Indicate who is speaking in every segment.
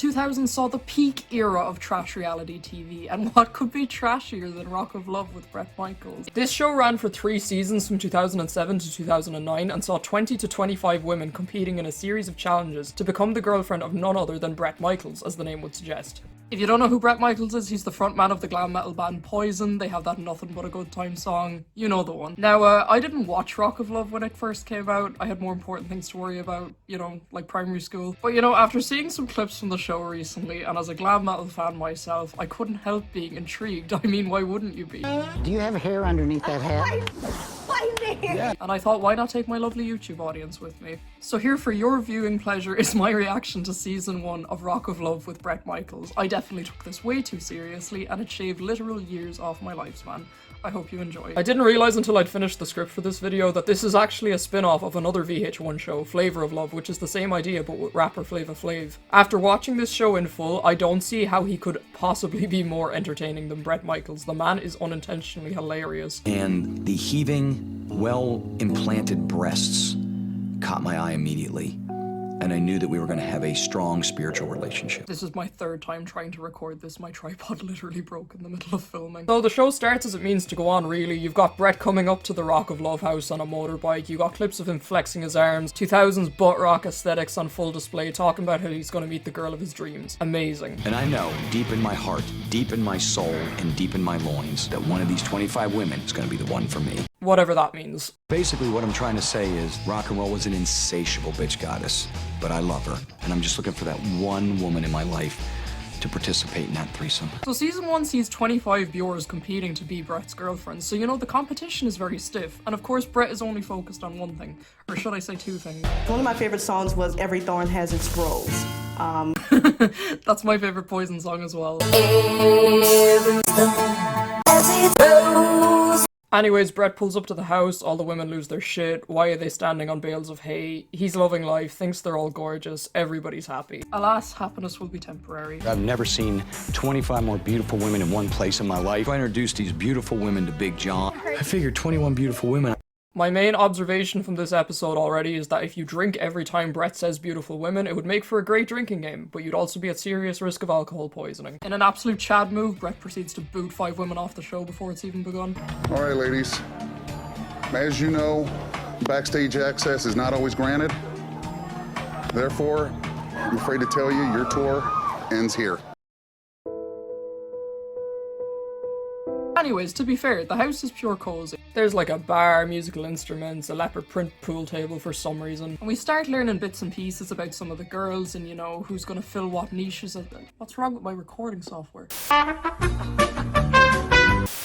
Speaker 1: 2000s saw the peak era of trash reality TV, and what could be trashier than Rock of Love with Bret Michaels? This show ran for 3 seasons from 2007 to 2009 and saw 20 to 25 women competing in a series of challenges to become the girlfriend of none other than Bret Michaels, as the name would suggest. If you don't know who Bret Michaels is, he's the frontman of the glam metal band Poison. They have that Nothing But a Good Time song. You know the one. Now, I didn't watch Rock of Love when it first came out. I had more important things to worry about, you know, like primary school. But you know, after seeing some clips from the show recently, and as a glam metal fan myself, I couldn't help being intrigued. I mean, why wouldn't you be?
Speaker 2: Do you have hair underneath that hat?
Speaker 1: Yeah. And I thought, why not take my lovely YouTube audience with me? So here for your viewing pleasure is my reaction to season 1 of Rock of Love with Bret Michaels. I definitely took this way too seriously, and it shaved literal years off my lifespan. I hope you enjoy. I didn't realize until I'd finished the script for this video that this is actually a spin-off of another VH1 show, Flavor of Love, which is the same idea but with rapper Flava Flav. After watching this show in full, I don't see how he could possibly be more entertaining than Bret Michaels. The man is unintentionally hilarious.
Speaker 3: And the heaving, well-implanted breasts caught my eye immediately. And I knew that we were going to have a strong spiritual relationship.
Speaker 1: This is my 3rd time trying to record this. My tripod literally broke in the middle of filming. So the show starts as it means to go on, really. You've got Bret coming up to the Rock of Love house on a motorbike. You got clips of him flexing his arms. 2000s butt rock aesthetics on full display, talking about how he's going to meet the girl of his dreams. Amazing.
Speaker 3: And I know, deep in my heart, deep in my soul, and deep in my loins, that one of these 25 women is going to be the one for me.
Speaker 1: Whatever that means.
Speaker 3: Basically, what I'm trying to say is rock and roll was an insatiable bitch goddess, but I love her, and I'm just looking for that one woman in my life to participate in that threesome. So
Speaker 1: season 1 sees 25 viewers competing to be Bret's girlfriend, so you know the competition is very stiff, and of course Bret is only focused on one thing, or should I say 2 things.
Speaker 4: One of my favorite songs was Every Thorn Has Its Rose.
Speaker 1: That's my favorite Poison song as well. Anyways, Bret pulls up to the house, all the women lose their shit. Why are they standing on bales of hay? He's loving life, thinks they're all gorgeous, everybody's happy. Alas, happiness will be temporary.
Speaker 3: I've never seen 25 more beautiful women in one place in my life. I introduced these beautiful women to Big John. I figured 21 beautiful women.
Speaker 1: My main observation from this episode already is that if you drink every time Bret says beautiful women, it would make for a great drinking game, but you'd also be at serious risk of alcohol poisoning. In an absolute Chad move, Bret proceeds to boot 5 women off the show before it's even begun.
Speaker 5: All right, ladies. As you know, backstage access is not always granted. Therefore, I'm afraid to tell you, your tour ends here.
Speaker 1: Anyways, to be fair, the house is pure cozy. There's like a bar, musical instruments, a leopard print pool table for some reason. And we start learning bits and pieces about some of the girls and, you know, who's gonna fill what niches. What's wrong with my recording software?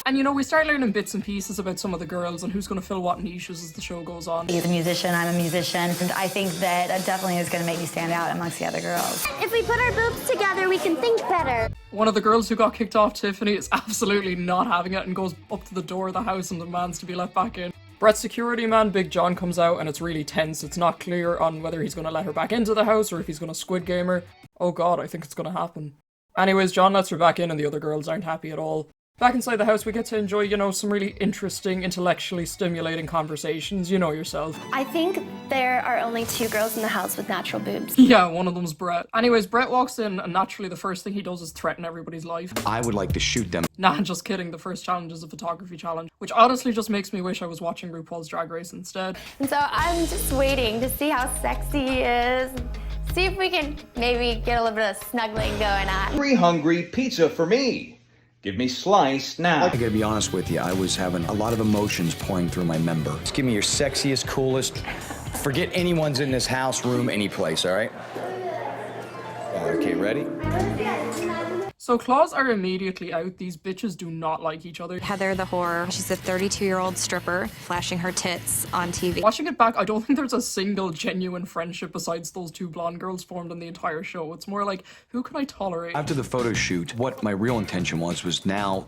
Speaker 1: And you know, we start learning bits and pieces about some of the girls and who's gonna fill what niches as the show goes on.
Speaker 6: He's a musician, I'm a musician, and I think that definitely is gonna make me stand out amongst the other girls.
Speaker 7: If we put our boobs together, we can think better.
Speaker 1: One of the girls who got kicked off, Tiffany, is absolutely not having it and goes up to the door of the house and demands to be let back in. Bret's security man, Big John, comes out and it's really tense. It's not clear on whether he's gonna let her back into the house or if he's gonna Squid Game her. Oh god, I think it's gonna happen. Anyways, John lets her back in and the other girls aren't happy at all. Back inside the house, we get to enjoy, you know, some really interesting, intellectually stimulating conversations. You know yourself.
Speaker 7: I think there are only 2 girls in the house with natural boobs.
Speaker 1: Yeah, one of them's Bret. Anyways, Bret walks in and naturally the first thing he does is threaten everybody's life.
Speaker 3: I would like to shoot them.
Speaker 1: Nah, just kidding. The first challenge is a photography challenge, which honestly just makes me wish I was watching RuPaul's Drag Race instead.
Speaker 7: And so I'm just waiting to see how sexy he is. See if we can maybe get a little bit of snuggling going on.
Speaker 8: Hungry pizza for me. Give me sliced now.
Speaker 3: I gotta be honest with you, I was having a lot of emotions pouring through my member. Just give me your sexiest, coolest, forget anyone's in this house, room, any place, all right? Okay, ready?
Speaker 1: So claws are immediately out. These bitches do not like each other.
Speaker 9: Heather the whore, she's a 32-year-old stripper flashing her tits on TV.
Speaker 1: Watching it back, I don't think there's a single genuine friendship besides those 2 blonde girls formed in the entire show. It's more like, who can I tolerate?
Speaker 3: After the photo shoot, what my real intention was now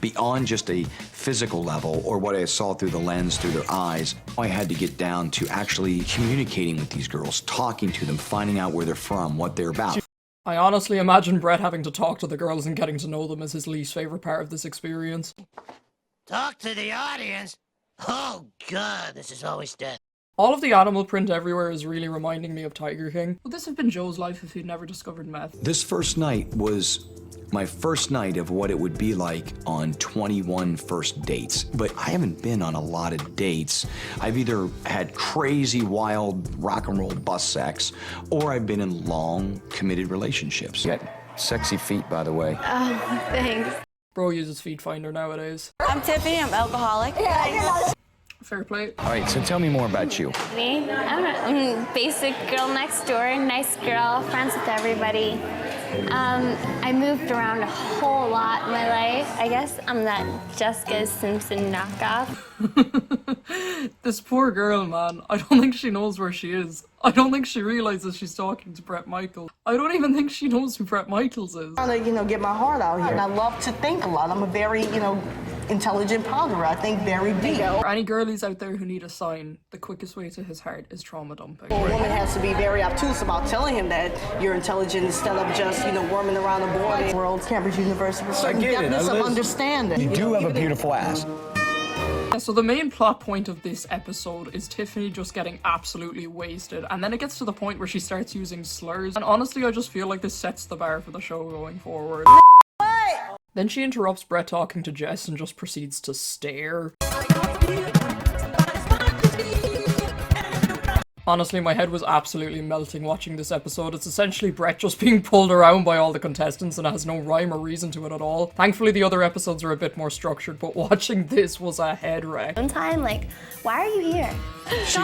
Speaker 3: beyond just a physical level or what I saw through the lens, through their eyes. I had to get down to actually communicating with these girls, talking to them, finding out where they're from, what they're about.
Speaker 1: I honestly imagine Bret having to talk to the girls and getting to know them is his least favorite part of this experience.
Speaker 2: Talk to the audience? Oh, God, this is always death.
Speaker 1: All of the animal print everywhere is really reminding me of Tiger King. Would this have been Joe's life if he'd never discovered meth?
Speaker 3: This first night was my first night of what it would be like on 21 first dates. But I haven't been on a lot of dates. I've either had crazy, wild, rock and roll bus sex, or I've been in long, committed relationships. You got sexy feet, by the way.
Speaker 7: Oh, thanks.
Speaker 1: Bro uses Feet Finder nowadays.
Speaker 10: I'm Tiffany, I'm alcoholic.
Speaker 1: Fair play.
Speaker 3: All right, so tell me more about you.
Speaker 7: Me? I'm a basic girl next door, nice girl, friends with everybody. I moved around a whole lot in my life. I guess I'm that Jessica Simpson knockoff.
Speaker 1: This poor girl, man. I don't think she knows where she is. I don't think she realizes she's talking to Bret Michaels. I don't even think she knows who Bret Michaels is.
Speaker 4: I'm trying to, get my heart out here. And I love to think a lot. I'm a very, intelligent ponderer. I think very deep.
Speaker 1: For any girlies out there who need a sign, the quickest way to his heart is trauma dumping.
Speaker 4: A woman has to be very obtuse about telling him that you're intelligent instead of just, worming around the board. World, Cambridge University, with certain depthness of understanding.
Speaker 3: You do have a beautiful ass.
Speaker 1: Yeah, so the main plot point of this episode is Tiffany just getting absolutely wasted, and then it gets to the point where she starts using slurs, and honestly I just feel like this sets the bar for the show going forward. Then she interrupts Bret talking to Jess and just proceeds to stare. Honestly, my head was absolutely melting watching this episode. It's essentially Bret just being pulled around by all the contestants and it has no rhyme or reason to it at all. Thankfully, the other episodes are a bit more structured, but watching this was a head wreck.
Speaker 7: One time, why are you here?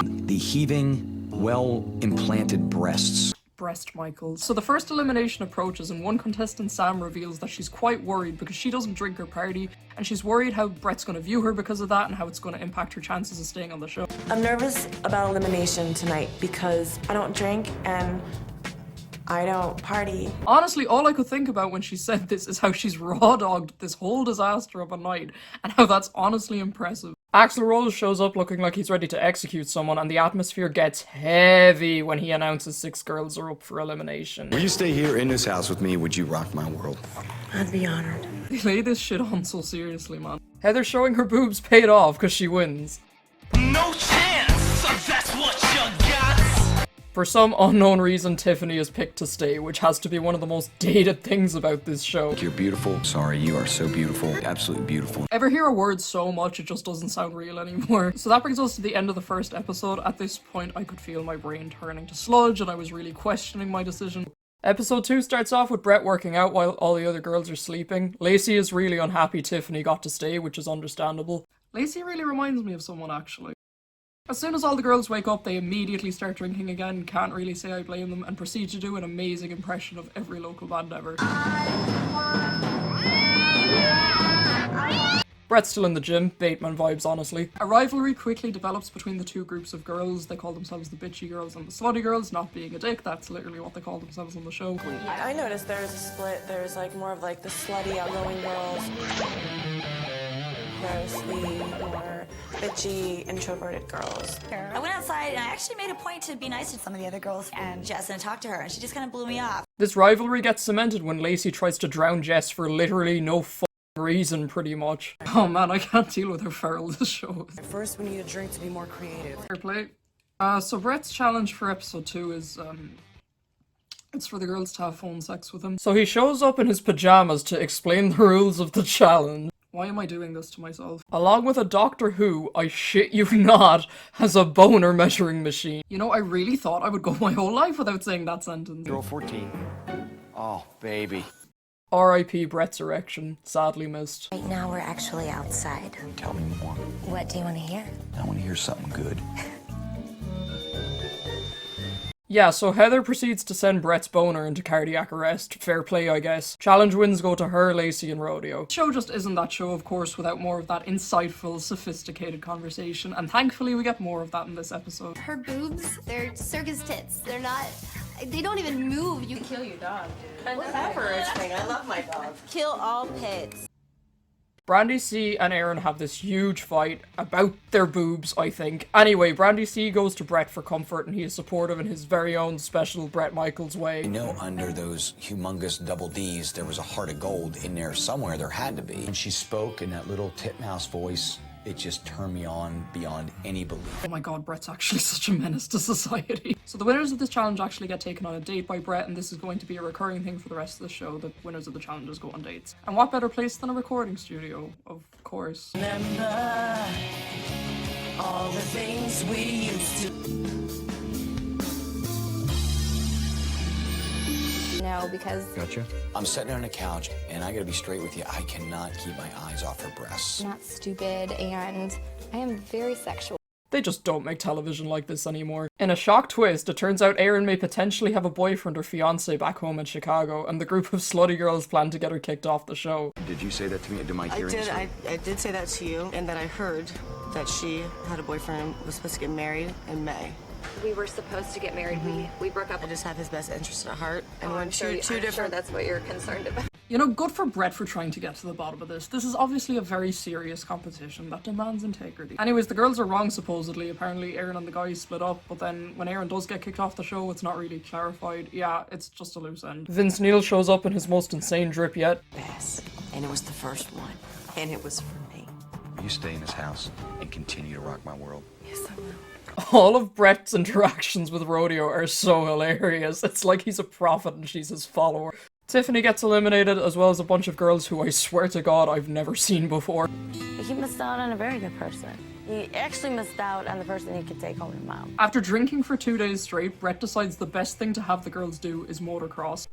Speaker 3: The heaving, well-implanted breasts.
Speaker 1: Bret Michaels. So the first elimination approaches and one contestant, Sam, reveals that she's quite worried because she doesn't drink her party and she's worried how Bret's going to view her because of that and how it's going to impact her chances of staying on the show.
Speaker 10: I'm nervous about elimination tonight because I don't drink and I don't party.
Speaker 1: Honestly, all I could think about when she said this is how she's raw-dogged this whole disaster of a night and how that's honestly impressive. Axl Rose shows up looking like he's ready to execute someone and the atmosphere gets heavy when he announces 6 girls are up for elimination.
Speaker 3: Will you stay here in this house with me? Would you rock my world?
Speaker 10: I'd be honored.
Speaker 1: They lay this shit on so seriously, man. Heather showing her boobs paid off because she wins.
Speaker 11: No chance, that's what you got.
Speaker 1: For some unknown reason, Tiffany is picked to stay, which has to be one of the most dated things about this show.
Speaker 3: You're beautiful. Sorry, you are so beautiful. Absolutely beautiful.
Speaker 1: Ever hear a word so much it just doesn't sound real anymore? So that brings us to the end of the first episode. At this point, I could feel my brain turning to sludge and I was really questioning my decision. Episode 2 starts off with Bret working out while all the other girls are sleeping. Lacey is really unhappy Tiffany got to stay, which is understandable. Lacey really reminds me of someone, actually. As soon as all the girls wake up, they immediately start drinking again, can't really say I blame them, and proceed to do an amazing impression of every local band ever. Bret's still in the gym, Bateman vibes honestly. A rivalry quickly develops between the two groups of girls. They call themselves the bitchy girls and the slutty girls, not being a dick, that's literally what they call themselves on the show.
Speaker 10: I noticed there's a split. There's more of the slutty, outgoing girls. There's the more bitchy, introverted girls.
Speaker 12: I went outside and I actually made a point to be nice to some of the other girls and Jess and talk to her, and she just kind of blew me off.
Speaker 1: This rivalry gets cemented when Lacey tries to drown Jess for literally no reason, pretty much. Oh man, I can't deal with how feral this show is.
Speaker 10: At first, we need a drink to be more creative.
Speaker 1: Fair play. So Bret's challenge for episode 2 is, it's for the girls to have phone sex with him. So he shows up in his pajamas to explain the rules of the challenge. Why am I doing this to myself? Along with a Doctor Who, I shit you not, has a boner measuring machine. You know, I really thought I would go my whole life without saying that sentence.
Speaker 3: Girl 14. Oh, baby.
Speaker 1: R.I.P. Bret's erection, sadly missed.
Speaker 12: Right now we're actually outside.
Speaker 3: Tell me more.
Speaker 12: What do you want to hear?
Speaker 3: I want to hear something good.
Speaker 1: Yeah, so Heather proceeds to send Bret's boner into cardiac arrest. Fair play, I guess. Challenge wins go to her, Lacey, and Rodeo. The show just isn't that show, of course, without more of that insightful, sophisticated conversation, and thankfully we get more of that in this episode.
Speaker 7: Her boobs, they're circus tits. They're not, they don't even move. You
Speaker 10: Kill your dog, dude. Whatever, it's fine. I love my dog.
Speaker 12: Kill all pets.
Speaker 1: Brandy C and Aaron have this huge fight about their boobs, I think. Anyway, Brandy C goes to Bret for comfort and he is supportive in his very own special Bret Michaels way.
Speaker 3: You know, under those humongous double Ds, there was a heart of gold in there somewhere. There had to be. And she spoke in that little titmouse voice, it just turned me on beyond any belief.
Speaker 1: Oh my god, Bret's actually such a menace to society. So the winners of this challenge actually get taken on a date by Bret, and this is going to be a recurring thing for the rest of the show. The winners of the challenges go on dates. And what better place than a recording studio, of course.
Speaker 11: Remember all the things we used to.
Speaker 7: No, because
Speaker 3: Gotcha. I'm sitting on a couch, and I gotta be straight with you, I cannot keep my eyes off her breasts.
Speaker 7: I'm not stupid and I am very sexual.
Speaker 1: They just don't make television like this anymore. In a shock twist, it turns out Erin may potentially have a boyfriend or fiance back home in Chicago, and the group of slutty girls plan to get her kicked off the show.
Speaker 3: Did you say that to me? Did my hearing?
Speaker 4: I did say that to you, and that I heard that she had a boyfriend, was supposed to get married in May.
Speaker 9: We were supposed to get married. We broke up.
Speaker 4: I just have his best interest at heart. And
Speaker 9: I'm sure that's what you're concerned about.
Speaker 1: You know, good for Bret for trying to get to the bottom of this. This is obviously a very serious competition that demands integrity. Anyways, the girls are wrong supposedly. Apparently Erin and the guys split up, but then when Erin does get kicked off the show, it's not really clarified. Yeah, it's just a loose end. Vince Neil shows up in his most insane drip yet.
Speaker 11: Best. And it was the first one. And it was for me.
Speaker 3: You stay in this house and continue to rock my world.
Speaker 11: Yes, I will.
Speaker 1: All of Bret's interactions with Rodeo are so hilarious. It's like he's a prophet and she's his follower. Tiffany gets eliminated, as well as a bunch of girls who I swear to God I've never seen before.
Speaker 13: He missed out on a very good person. He actually missed out on the person he could take home to mom.
Speaker 1: After drinking for 2 days straight, Bret decides the best thing to have the girls do is motocross.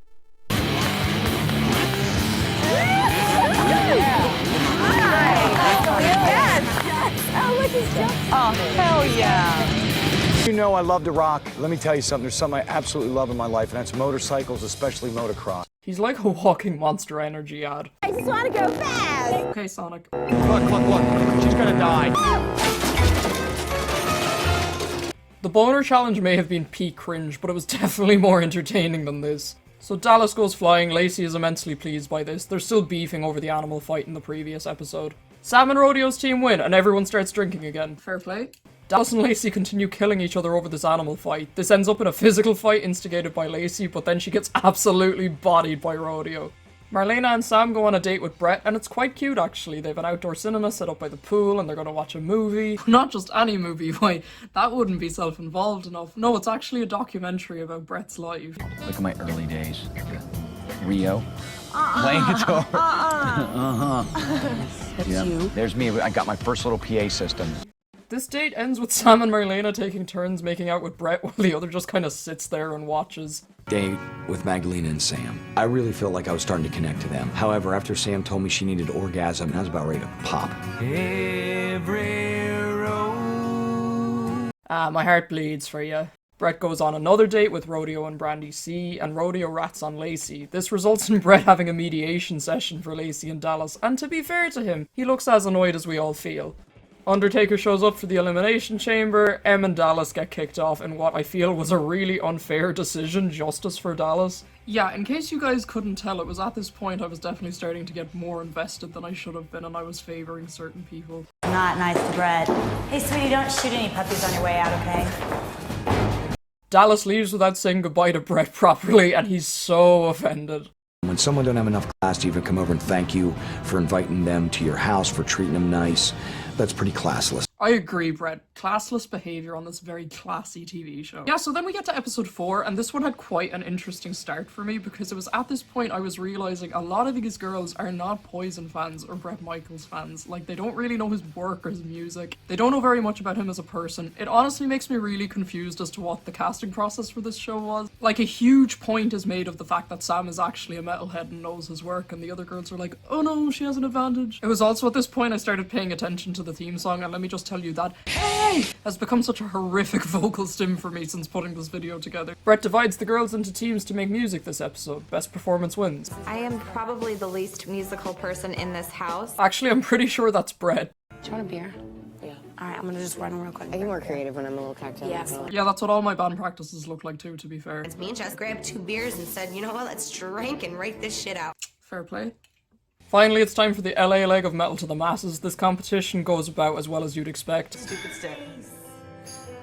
Speaker 10: Oh, hell yeah.
Speaker 14: You know I love to rock. Let me tell you something. There's something I absolutely love in my life, and that's motorcycles, especially motocross.
Speaker 1: He's like a walking Monster Energy ad.
Speaker 13: I just want to go fast.
Speaker 1: Okay, Sonic.
Speaker 14: Look, she's gonna die.
Speaker 1: The boner challenge may have been peak cringe, but it was definitely more entertaining than this. So Dallas goes flying. Lacey is immensely pleased by this. They're still beefing over the animal fight in the previous episode. Sam and Rodeo's team win, and everyone starts drinking again. Fair play. Dallas and Lacey continue killing each other over this animal fight. This ends up in a physical fight instigated by Lacey, but then she gets absolutely bodied by Rodeo. Marlena and Sam go on a date with Bret, and it's quite cute actually. They have an outdoor cinema set up by the pool, and they're gonna watch a movie. Not just any movie, why, that wouldn't be self-involved enough. No, it's actually a documentary about Bret's life.
Speaker 3: Look at my early days. Rio. Playing guitar.
Speaker 11: That's
Speaker 3: Yeah.
Speaker 11: you.
Speaker 3: There's me. I got my first little PA system.
Speaker 1: This date ends with Sam and Marlena taking turns making out with Bret while the other just kind of sits there and watches.
Speaker 3: Date with Magdalena and Sam. I really felt like I was starting to connect to them. However, after Sam told me she needed orgasm, I was about ready to pop.
Speaker 11: Every road.
Speaker 1: My heart bleeds for you. Bret goes on another date with Rodeo and Brandy C, and Rodeo rats on Lacey. This results in Bret having a mediation session for Lacey and Dallas, and to be fair to him, he looks as annoyed as we all feel. Undertaker shows up for the Elimination Chamber. Em and Dallas get kicked off in what I feel was a really unfair decision, justice for Dallas. Yeah, in case you guys couldn't tell, it was at this point I was definitely starting to get more invested than I should have been, and I was favoring certain people.
Speaker 13: Not nice to Bret. Hey, sweetie, don't shoot any puppies on your way out, okay?
Speaker 1: Dallas leaves without saying goodbye to Bret properly, and he's so offended.
Speaker 3: When someone don't have enough class to even come over and thank you for inviting them to your house, for treating them nice, that's pretty classless.
Speaker 1: I agree, Bret. Classless behavior on this very classy TV show. Yeah, so then we get to episode 4, and this one had quite an interesting start for me because it was at this point I was realizing a lot of these girls are not Poison fans or Bret Michaels fans. Like, they don't really know his work or his music. They don't know very much about him as a person. It honestly makes me really confused as to what the casting process for this show was. Like, a huge point is made of the fact that Sam is actually a metalhead and knows his work, and the other girls are like, oh no, she has an advantage. It was also at this point I started paying attention to the theme song, and let me just tell you that "Hey!" has become such a horrific vocal stim for me since putting this video together. Bret divides the girls into teams to make music this episode. Best performance wins.
Speaker 9: I am probably the least musical person in this house.
Speaker 1: Actually, I'm pretty sure that's Bret.
Speaker 12: Do you want a beer?
Speaker 10: Yeah.
Speaker 12: All right, I'm gonna just run real quick.
Speaker 10: I get more creative when I'm a little cocktail.
Speaker 12: Yeah.
Speaker 1: Yeah, that's what all my band practices look like too, to be fair.
Speaker 15: Me and Jess grabbed 2 beers and said, you know what, let's drink and write this shit out.
Speaker 1: Fair play. Finally, it's time for the LA leg of Metal to the Masses. This competition goes about as well as you'd expect.
Speaker 4: Stupid step.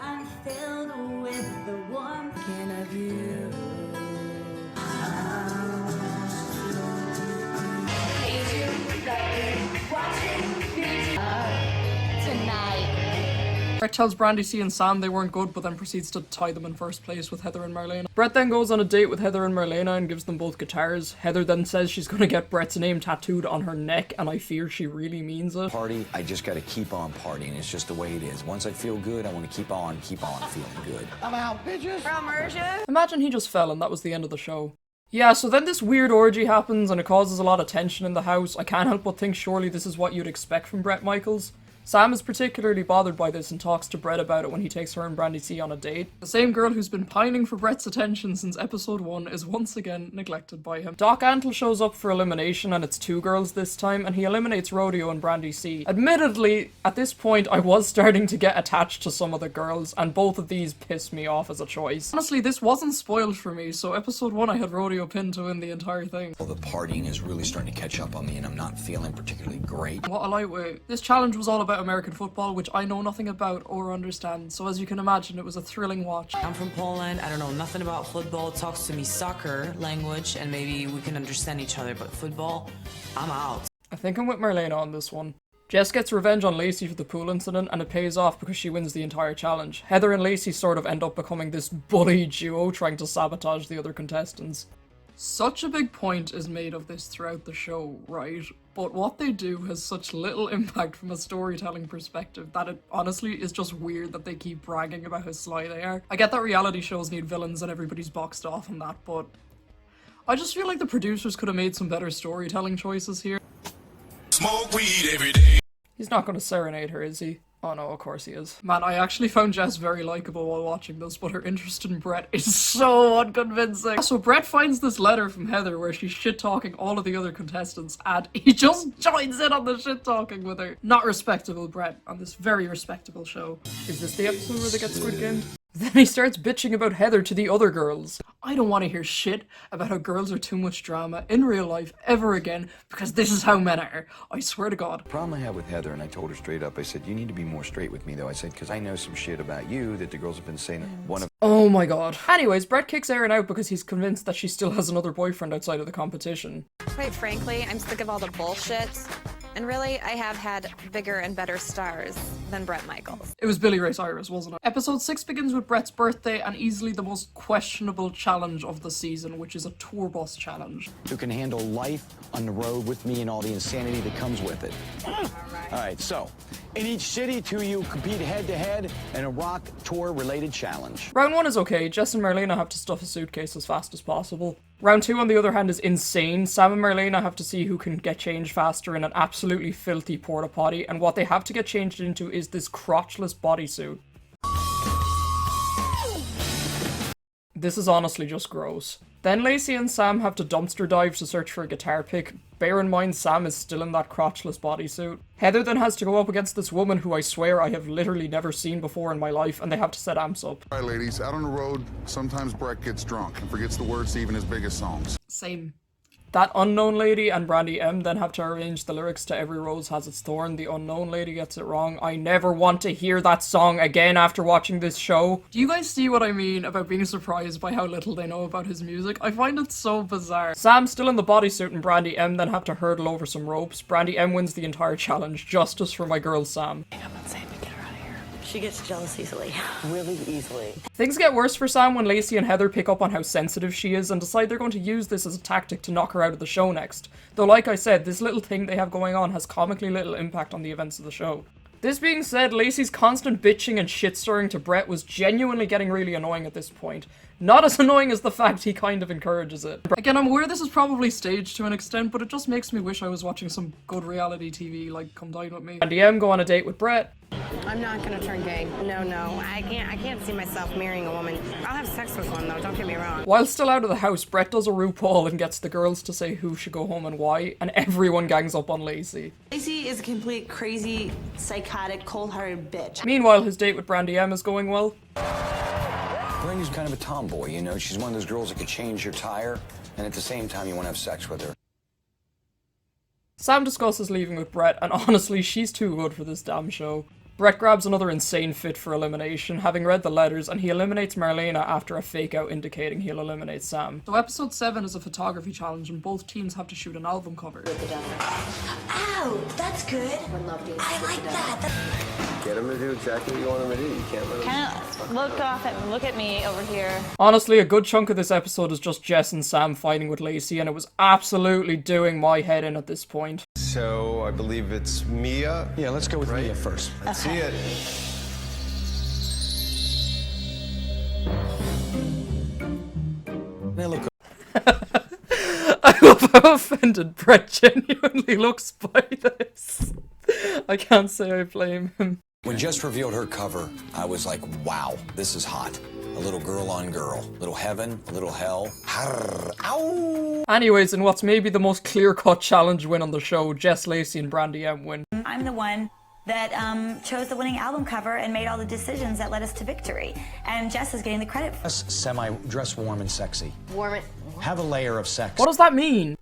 Speaker 13: I'm filled with the warmth of you.
Speaker 1: Bret tells Brandy C and Sam they weren't good, but then proceeds to tie them in first place with Heather and Marlena. Bret then goes on a date with Heather and Marlena and gives them both guitars. Heather then says she's gonna get Bret's name tattooed on her neck, and I fear she really means it.
Speaker 3: Party, I just gotta keep on partying. It's just the way it is. Once I feel good, I want to keep on feeling good.
Speaker 2: I'm out, bitches.
Speaker 1: Imagine he just fell and that was the end of the show. Yeah, so then this weird orgy happens and it causes a lot of tension in the house. I can't help but think surely this is what you'd expect from Bret Michaels. Sam is particularly bothered by this and talks to Bret about it when he takes her and Brandy C on a date. The same girl who's been pining for Bret's attention since episode 1 is once again neglected by him. Doc Antle shows up for elimination and it's 2 girls this time, and he eliminates Rodeo and Brandy C. Admittedly, at this point I was starting to get attached to some of the girls, and both of these pissed me off as a choice. Honestly, this wasn't spoiled for me, so episode 1 I had Rodeo pinned to win the entire thing.
Speaker 3: Well, the partying is really starting to catch up on me and I'm not feeling particularly great.
Speaker 1: What a lightweight. This challenge was all about American football, which I know nothing about or understand, so as you can imagine, it was a thrilling watch.
Speaker 16: I'm from Poland, I don't know nothing about football. Talks to me soccer language and maybe we can understand each other, but football, I'm out.
Speaker 1: I think I'm with Marlena on this one. Jess gets revenge on Lacey for the pool incident, and it pays off because she wins the entire challenge. Heather and Lacey sort of end up becoming this bully duo trying to sabotage the other contestants. Such a big point is made of this throughout the show, right? But what they do has such little impact from a storytelling perspective that it honestly is just weird that they keep bragging about how sly they are. I get that reality shows need villains and everybody's boxed off on that, but I just feel like the producers could have made some better storytelling choices here.
Speaker 11: Smoke weed every day.
Speaker 1: He's not going to serenade her, is he? Oh no, of course he is. Man, I actually found Jess very likable while watching this, but her interest in Bret is so unconvincing. So Bret finds this letter from Heather where she's shit-talking all of the other contestants, and he just joins in on the shit-talking with her. Not respectable Bret on this very respectable show. Is this the episode where they get Squid Gamed? Then he starts bitching about Heather to the other girls. I don't want to hear shit about how girls are too much drama in real life ever again, because this is how men are. I swear to God.
Speaker 3: The problem I had with Heather, and I told her straight up, I said, you need to be more straight with me though. I said, because I know some shit about you that the girls have been saying that one of—
Speaker 1: Oh my God. Anyways, Bret kicks Erin out because he's convinced that she still has another boyfriend outside of the competition.
Speaker 9: Quite frankly, I'm sick of all the bullshit. And really, I have had bigger and better stars than Bret Michaels.
Speaker 1: It was Billy Ray Cyrus, wasn't it? Episode 6 begins with Bret's birthday and easily the most questionable challenge of the season, which is a tour bus challenge.
Speaker 14: Who can handle life on the road with me and all the insanity that comes with it. All right, so in each city, 2 of you compete head-to-head in a rock tour-related challenge.
Speaker 1: Round 1 is okay. Jess and Marlena have to stuff a suitcase as fast as possible. Round 2, on the other hand, is insane. Sam and Marlena have to see who can get changed faster in an absolutely filthy porta potty, and what they have to get changed into is this crotchless bodysuit. This is honestly just gross. Then Lacey and Sam have to dumpster dive to search for a guitar pick. Bear in mind Sam is still in that crotchless bodysuit. Heather then has to go up against this woman who I swear I have literally never seen before in my life, and they have to set amps up.
Speaker 5: All right, ladies, out on the road, sometimes Bret gets drunk and forgets the words to even his biggest songs.
Speaker 1: Same. That unknown lady and Brandy M then have to arrange the lyrics to Every Rose Has Its Thorn. The unknown lady gets it wrong. I never want to hear that song again after watching this show. Do you guys see what I mean about being surprised by how little they know about his music? I find it so bizarre. Sam's still in the bodysuit and Brandy M then have to hurdle over some ropes. Brandy M wins the entire challenge. Justice for my girl Sam.
Speaker 13: I'm not saying to get her out of here. She gets jealous easily. Really easily.
Speaker 1: Things get worse for Sam when Lacey and Heather pick up on how sensitive she is and decide they're going to use this as a tactic to knock her out of the show next. Though like I said, this little thing they have going on has comically little impact on the events of the show. This being said, Lacey's constant bitching and shit-stirring to Bret was genuinely getting really annoying at this point. Not as annoying as the fact he kind of encourages it. Again, I'm aware this is probably staged to an extent, but it just makes me wish I was watching some good reality TV, like Come Dine With Me. And DM go on a date with Bret.
Speaker 15: I'm not gonna turn gay. No. I can't see myself marrying a woman. I'll have sex with one though, don't get me wrong.
Speaker 1: While still out of the house, Bret does a RuPaul and gets the girls to say who should go home and why, and everyone gangs up on Lacey.
Speaker 10: Lacey is a complete crazy, psychotic, cold-hearted bitch.
Speaker 1: Meanwhile, his date with Brandy M is going well.
Speaker 3: Brandy's kind of a tomboy, you know? She's one of those girls that could change your tire, and at the same time you want to have sex with her.
Speaker 1: Sam discusses leaving with Bret, and honestly, she's too good for this damn show. Bret grabs another insane fit for elimination, having read the letters, and he eliminates Marlena after a fake out indicating he'll eliminate Sam. So episode 7 is a photography challenge and both teams have to shoot an album cover.
Speaker 12: Ow, that's good. I like that.
Speaker 17: Get him to do exactly what you want him to do. You can't let him...
Speaker 13: Kind of look at me over here.
Speaker 1: Honestly, a good chunk of this episode is just Jess and Sam fighting with Lacey, and it was absolutely doing my head in at this point.
Speaker 17: So, I believe it's Mia.
Speaker 14: Yeah, let's go with Mia first.
Speaker 17: Let's see it.
Speaker 14: They look
Speaker 1: I love how offended Bret genuinely looks by this. I can't say I blame him.
Speaker 3: When Jess revealed her cover, I was like, wow, this is hot. A little girl on girl. Little heaven, a little hell. Ow!
Speaker 1: Anyways, in what's maybe the most clear-cut challenge win on the show, Jess, Lacey, and Brandy M win.
Speaker 12: I'm the one that chose the winning album cover and made all the decisions that led us to victory. And Jess is getting the credit for
Speaker 14: Dress warm and sexy.
Speaker 12: warm it.
Speaker 14: Have a layer of sex.
Speaker 1: What does that mean?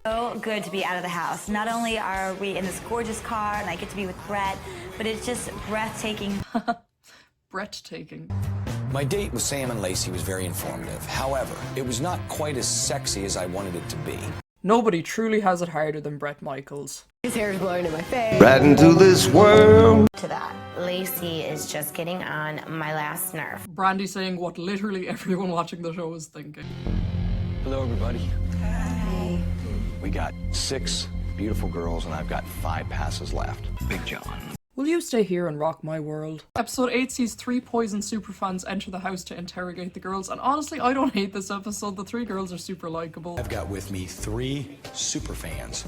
Speaker 12: So good to be out of the house. Not only are we in this gorgeous car and I get to be with Bret, but it's just breathtaking.
Speaker 1: Breathtaking.
Speaker 3: My date with Sam and Lacey was very informative. However, it was not quite as sexy as I wanted it to be.
Speaker 1: Nobody truly has it harder than Bret Michaels.
Speaker 15: His hair is blowing in my face.
Speaker 17: Right into this world.
Speaker 18: To that, Lacey is just getting on my last nerve.
Speaker 1: Brandy saying what literally everyone watching the show is thinking.
Speaker 14: Hello, everybody.
Speaker 12: Hey.
Speaker 14: We got 6 beautiful girls, and I've got 5 passes left. Big John.
Speaker 1: Will you stay here and rock my world? Episode 8 sees 3 Poison superfans enter the house to interrogate the girls, and honestly, I don't hate this episode. The 3 girls are super likable.
Speaker 14: I've got with me 3 super fans,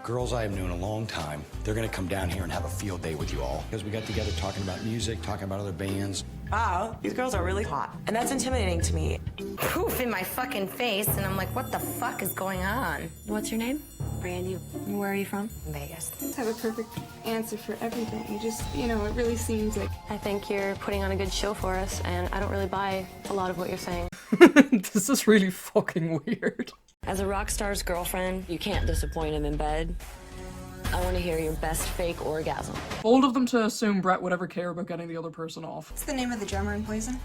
Speaker 14: girls I have known a long time. They're gonna come down here and have a field day with you all. Because we got together talking about music, talking about other bands.
Speaker 10: Wow, these girls are really hot. And that's intimidating to me.
Speaker 18: Poof in my fucking face, and I'm like, what the fuck is going on? What's your name? Brandy. Where are you from? Vegas.
Speaker 19: I have a perfect answer for everything. You just, it really seems like...
Speaker 20: I think you're putting on a good show for us, and I don't really buy a lot of what you're saying.
Speaker 1: This is really fucking weird.
Speaker 20: As a rock star's girlfriend, you can't disappoint him in bed. I want to hear your best fake orgasm.
Speaker 1: Bold of them to assume Bret would ever care about getting the other person off.
Speaker 19: What's the name of the drummer in Poison?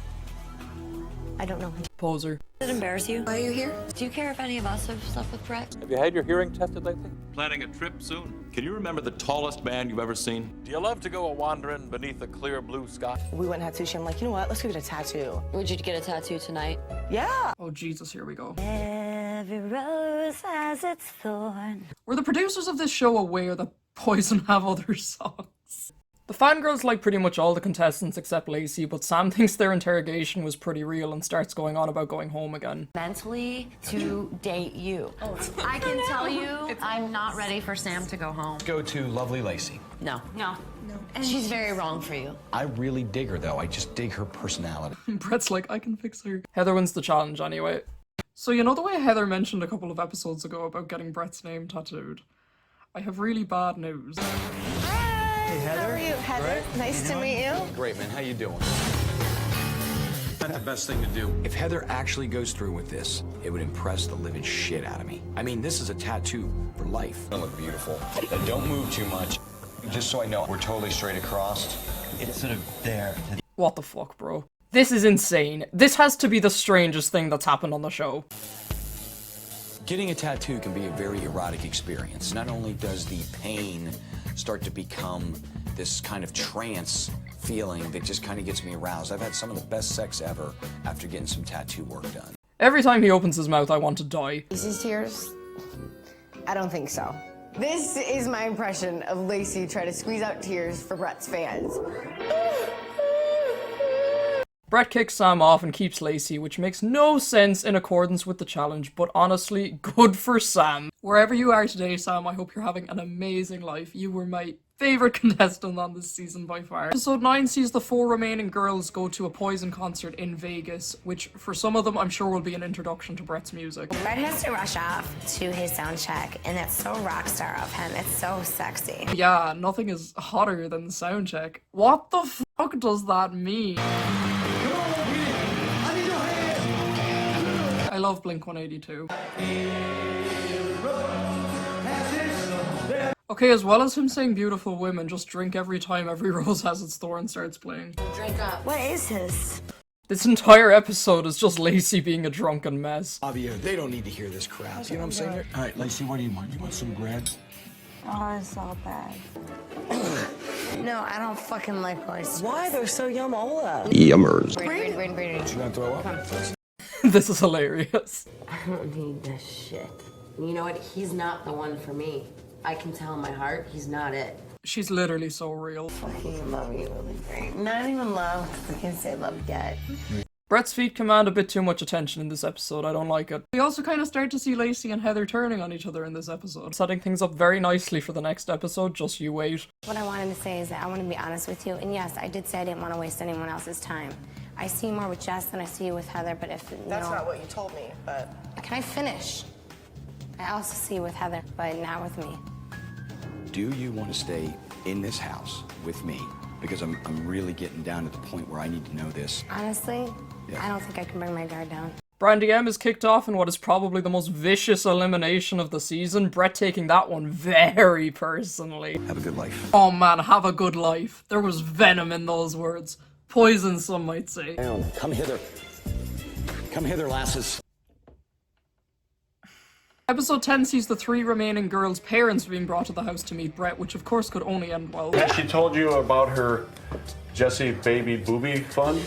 Speaker 20: I don't know.
Speaker 1: Poser.
Speaker 20: Does it embarrass you?
Speaker 19: Why are you here?
Speaker 20: Do you care if any of us have slept with Bret?
Speaker 21: Have you had your hearing tested lately? Planning a trip soon. Can you remember the tallest man you've ever seen? Do you love to go a-wandering beneath a clear blue sky?
Speaker 10: We went and had sushi. I'm like, you know what? Let's go get a tattoo.
Speaker 20: Would you get a tattoo tonight?
Speaker 10: Yeah.
Speaker 1: Oh Jesus, here we go.
Speaker 12: Every rose has its thorn.
Speaker 1: Were the producers of this show aware that Poison have other songs? The fangirls like pretty much all the contestants except Lacey, but Sam thinks their interrogation was pretty real and starts going on about going home again.
Speaker 20: Mentally to date you. I can tell you, I'm not ready for Sam to go home.
Speaker 14: Go to lovely Lacey.
Speaker 20: No. And she's very wrong for you.
Speaker 14: I really dig her, though. I just dig her personality.
Speaker 1: Bret's like, I can fix her. Heather wins the challenge anyway. So you know the way Heather mentioned a couple of episodes ago about getting Bret's name tattooed? I have really bad news.
Speaker 10: Hey, Heather. How are you, Heather?
Speaker 14: Right?
Speaker 10: Nice to meet you.
Speaker 14: Great, man. How you doing?
Speaker 21: That's the best thing to do.
Speaker 3: If Heather actually goes through with this, it would impress the living shit out of me. I mean, this is a tattoo for life.
Speaker 14: I look beautiful. Now, don't move too much. Just so I know, we're totally straight across.
Speaker 17: It's sort of there.
Speaker 1: What the fuck, bro? This is insane. This has to be the strangest thing that's happened on the show.
Speaker 3: Getting a tattoo can be a very erotic experience. Not only does the pain start to become this kind of trance feeling that just kind of gets me aroused. I've had some of the best sex ever after getting some tattoo work done.
Speaker 1: Every time he opens his mouth, I want to die.
Speaker 15: Lacey's tears? I don't think so. This is my impression of Lacey trying to squeeze out tears for Bret's fans.
Speaker 1: Bret kicks Sam off and keeps Lacey, which makes no sense in accordance with the challenge, but honestly, good for Sam. Wherever you are today, Sam, I hope you're having an amazing life. You were my favourite contestant on this season by far. Episode 9 sees the 4 remaining girls go to a Poison concert in Vegas, which for some of them I'm sure will be an introduction to Bret's music.
Speaker 18: Bret has to rush off to his sound check, and that's so rock star of him. It's so sexy.
Speaker 1: Yeah, nothing is hotter than the sound check. What the fuck does that mean? I love Blink-182. Okay, as well as him saying beautiful women, just drink every time Every Rose Has Its Thorn starts playing.
Speaker 18: Drink up.
Speaker 13: What is this?
Speaker 1: This entire episode is just Lacey being a drunken mess.
Speaker 14: Javier, they don't need to hear this crap. You know what I'm saying? All right, Lacey, what do you want? You want some bread?
Speaker 13: Oh, it's all bad.
Speaker 18: No, I don't fucking like oyster.
Speaker 10: Why? They're so yummola.
Speaker 17: Yummers.
Speaker 18: Brady.
Speaker 14: You gonna throw up?
Speaker 1: This is hilarious.
Speaker 15: I don't need this shit. You know what? He's not the one for me. I can tell in my heart he's not it.
Speaker 1: She's literally so real.
Speaker 15: Fucking love you really great. Not even love, because I can't say love yet.
Speaker 1: Brett's feet command a bit too much attention in this episode, I don't like it. We also kind of start to see Lacey and Heather turning on each other in this episode, setting things up very nicely for the next episode, just you wait.
Speaker 7: What I wanted to say is that I want to be honest with you, and yes, I did say I didn't want to waste anyone else's time. I see you more with Jess than I see you with Heather, but if,
Speaker 10: That's not what you told me, but...
Speaker 7: Can I finish? I also see you with Heather, but not with me.
Speaker 3: Do you want to stay in this house with me? Because I'm really getting down to the point where I need to know this.
Speaker 7: Honestly, I don't think I can bring my guard down.
Speaker 1: Brandy M is kicked off in what is probably the most vicious elimination of the season, Brett taking that one very personally.
Speaker 3: Have a good life.
Speaker 1: Oh man, have a good life. There was venom in those words. Poison, some might say.
Speaker 14: Come hither. Come hither, lasses.
Speaker 1: Episode 10 sees the 3 remaining girls' parents being brought to the house to meet Brett, which of course could only end well.
Speaker 21: Has she told you about her Jessie baby booby fund?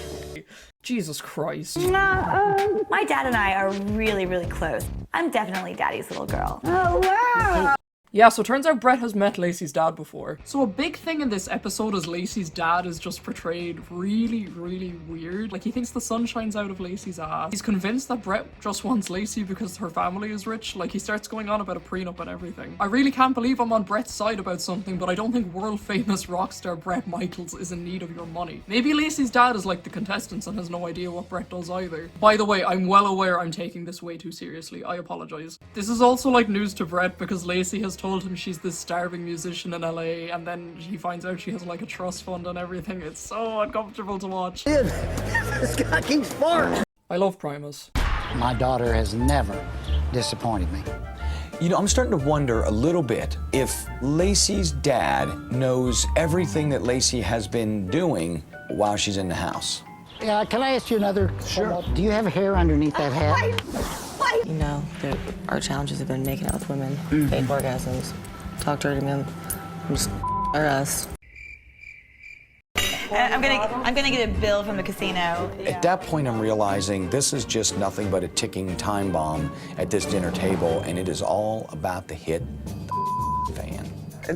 Speaker 1: Jesus Christ.
Speaker 12: No, my dad and I are really, really close. I'm definitely Daddy's little girl.
Speaker 13: Oh, wow.
Speaker 1: Yeah, so it turns out Brett has met Lacey's dad before. So a big thing in this episode is Lacey's dad is just portrayed really, really weird. Like, he thinks the sun shines out of Lacey's ass. He's convinced that Brett just wants Lacey because her family is rich. Like, he starts going on about a prenup and everything. I really can't believe I'm on Brett's side about something, but I don't think world-famous rock star Bret Michaels is in need of your money. Maybe Lacey's dad is like the contestants and has no idea what Brett does either. By the way, I'm well aware I'm taking this way too seriously. I apologize. This is also like news to Brett because Lacey has told him she's this starving musician in LA, and then he finds out she has like a trust fund and everything. It's so uncomfortable to watch.
Speaker 2: This guy keeps farting.
Speaker 1: I love Primus.
Speaker 2: My daughter has never disappointed me.
Speaker 3: You know, I'm starting to wonder a little bit if Lacey's dad knows everything that Lacey has been doing while she's in the house.
Speaker 2: Yeah, can I ask you another? Sure. Do you have hair underneath that hat?
Speaker 10: You know, our challenges have been making out with women, fake orgasms, talk dirty to men, just us.
Speaker 12: I'm gonna get a bill from the casino.
Speaker 3: At that point, I'm realizing this is just nothing but a ticking time bomb at this dinner table, and it is all about the hit fan.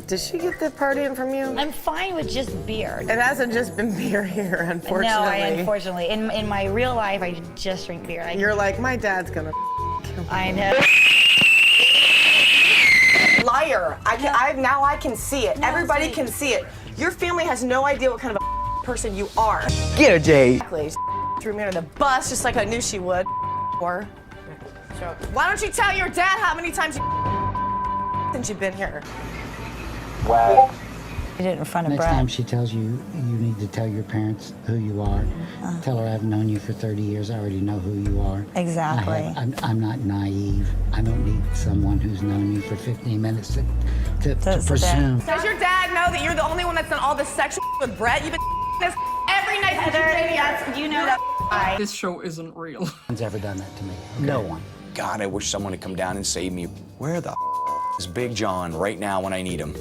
Speaker 10: Did she get the partying from you?
Speaker 12: I'm fine with just beer.
Speaker 10: It hasn't just been beer here, unfortunately.
Speaker 12: No, unfortunately. In my real life, I just drink beer.
Speaker 10: You're like, my dad's gonna kill me.
Speaker 12: I know.
Speaker 10: Liar. Now I can see it. Everybody can see it. Your family has no idea what kind of a person you are.
Speaker 17: Get her, Jay.
Speaker 10: Exactly. Threw me under the bus just like I knew she would. Or, why don't you tell your dad how many times since you've been here?
Speaker 2: Wow.
Speaker 12: I did it in front of
Speaker 2: Next
Speaker 12: Brett.
Speaker 2: time she tells you, you need to tell your parents who you are. Tell her I've known you for 30 years. I already know who you are.
Speaker 12: Exactly.
Speaker 2: I'm not naive. I don't need someone who's known you for 15 minutes to presume.
Speaker 10: Does your dad know that you're the only one that's done all this sexual with Brett? You've been this every night since
Speaker 12: you know that.
Speaker 1: This show isn't real.
Speaker 2: No one's ever done that to me. No one.
Speaker 3: God, I wish someone would come down and save me. Where the is Big John right now when I need him?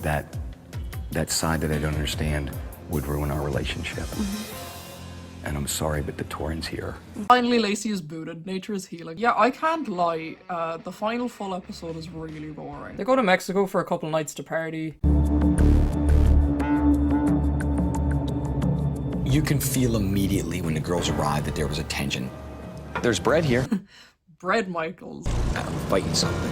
Speaker 3: That side that I don't understand would ruin our relationship. And I'm sorry, but the Torrens here.
Speaker 1: Finally, Lacey is booted. Nature is healing. Yeah, I can't lie. The final full episode is really boring. They go to Mexico for a couple nights to party.
Speaker 3: You can feel immediately when the girls arrive that there was a tension. There's bread here.
Speaker 1: Bret Michaels.
Speaker 3: I'm fighting something.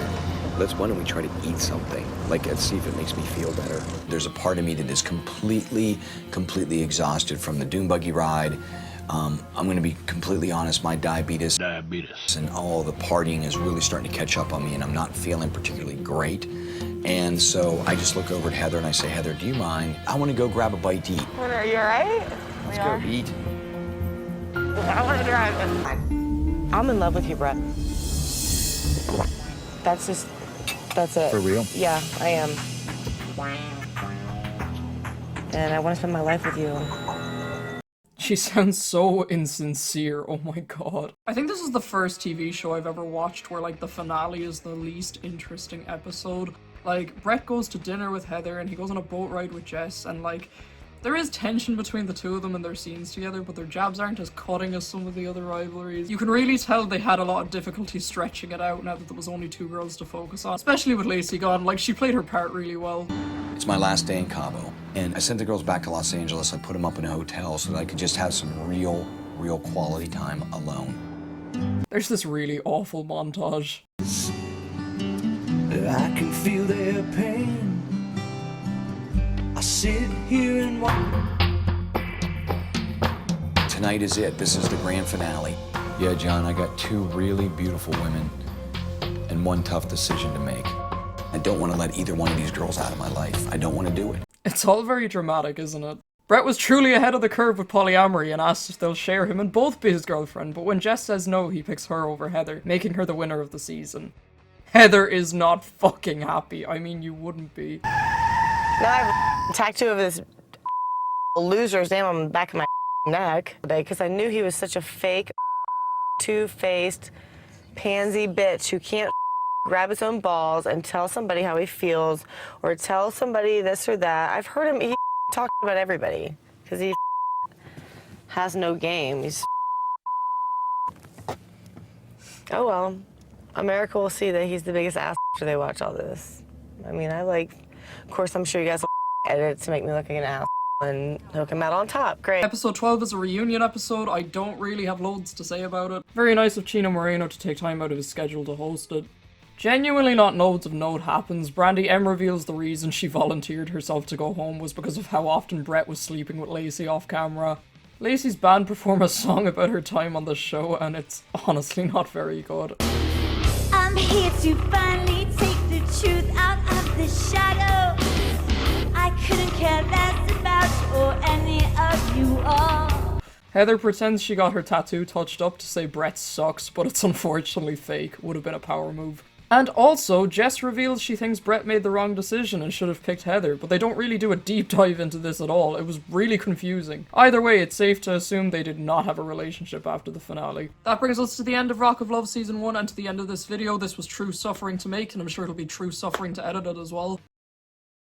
Speaker 3: Why don't we try to eat something? Like, let's see if it makes me feel better. There's a part of me that is completely exhausted from the dune buggy ride. I'm gonna be completely honest, my diabetes and all the partying is really starting to catch up on me, and I'm not feeling particularly great. And so I just look over at Heather and I say, Heather, do you mind? I wanna go grab a bite to eat.
Speaker 10: Are you all right?
Speaker 3: Let's go eat.
Speaker 10: I want to drive. I'm in love with you, Brett. That's it.
Speaker 3: For real?
Speaker 10: Yeah, I am. And I want to spend my life with you.
Speaker 1: She sounds so insincere, oh my god. I think this is the first TV show I've ever watched where like the finale is the least interesting episode. Like, Bret goes to dinner with Heather and he goes on a boat ride with Jess, and like, there is tension between the two of them and their scenes together, but their jabs aren't as cutting as some of the other rivalries. You can really tell they had a lot of difficulty stretching it out now that there was only two girls to focus on, especially with Lacey gone. Like, she played her part really well.
Speaker 3: It's my last day in Cabo, and I sent the girls back to Los Angeles. I put them up in a hotel so that I could just have some real quality time alone.
Speaker 1: There's this really awful montage.
Speaker 11: I can feel their pain. I sit here and watch.
Speaker 3: Tonight is it. This is the grand finale. Yeah, John, I got two really beautiful women and one tough decision to make. I don't want to let either one of these girls out of my life. I don't want to do it.
Speaker 1: It's all very dramatic, isn't it? Bret was truly ahead of the curve with polyamory and asks if they'll share him and both be his girlfriend, but when Jess says no, he picks her over Heather, making her the winner of the season. Heather is not fucking happy. I mean, you wouldn't be.
Speaker 10: Now I have a tattoo of this loser's name on the back of my neck today because I knew he was such a fake, two-faced, pansy bitch who can't grab his own balls and tell somebody how he feels or tell somebody this or that. I've heard him, he talk about everybody because he has no game. He's oh well, America will see that he's the biggest ass after they watch all this. I mean, of course, I'm sure you guys will edit to make me look like an ass and hook him out on top. Great.
Speaker 1: Episode 12 is a reunion episode. I don't really have loads to say about it. Very nice of Chino Moreno to take time out of his schedule to host it. Genuinely not loads of note happens. Brandy M reveals the reason she volunteered herself to go home was because of how often Bret was sleeping with Lacey off camera. Lacey's band perform a song about her time on the show, and it's honestly not very good.
Speaker 6: I'm here to finally take the truth out of the shadow. I couldn't care less about you or any of you all.
Speaker 1: Heather pretends she got her tattoo touched up to say Bret sucks, but it's unfortunately fake. Would have been a power move. And also, Jess reveals she thinks Bret made the wrong decision and should have picked Heather, but they don't really do a deep dive into this at all. It was really confusing. Either way, it's safe to assume they did not have a relationship after the finale. That brings us to the end of Rock of Love Season 1 and to the end of this video. This was true suffering to make, and I'm sure it'll be true suffering to edit it as well.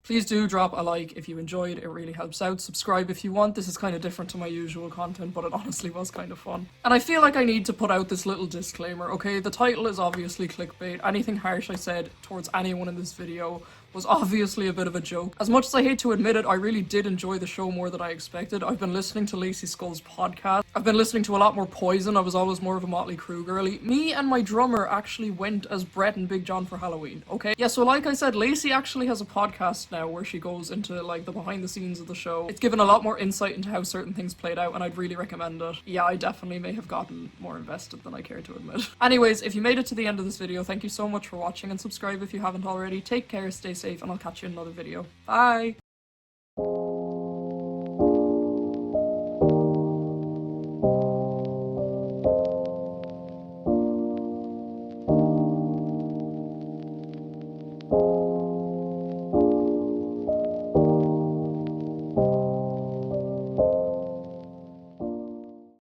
Speaker 1: Please do drop a like if you enjoyed, it really helps out. Subscribe if you want. This is kind of different to my usual content, but it honestly was kind of fun. And I feel like I need to put out this little disclaimer, okay? The title is obviously clickbait. Anything harsh I said towards anyone in this video was obviously a bit of a joke. As much as I hate to admit it, I really did enjoy the show more than I expected. I've been listening to Lacey Skull's podcast. I've been listening to a lot more Poison. I was always more of a Motley Crue girly. Me and my drummer actually went as Bret and Big John for Halloween, okay? Yeah, so like I said, Lacey actually has a podcast now where she goes into like the behind the scenes of the show. It's given a lot more insight into how certain things played out, and I'd really recommend it. Yeah, I definitely may have gotten more invested than I care to admit. Anyways, if you made it to the end of this video, thank you so much for watching, and subscribe if you haven't already. Take care, stay safe, and I'll catch you in another video. Bye!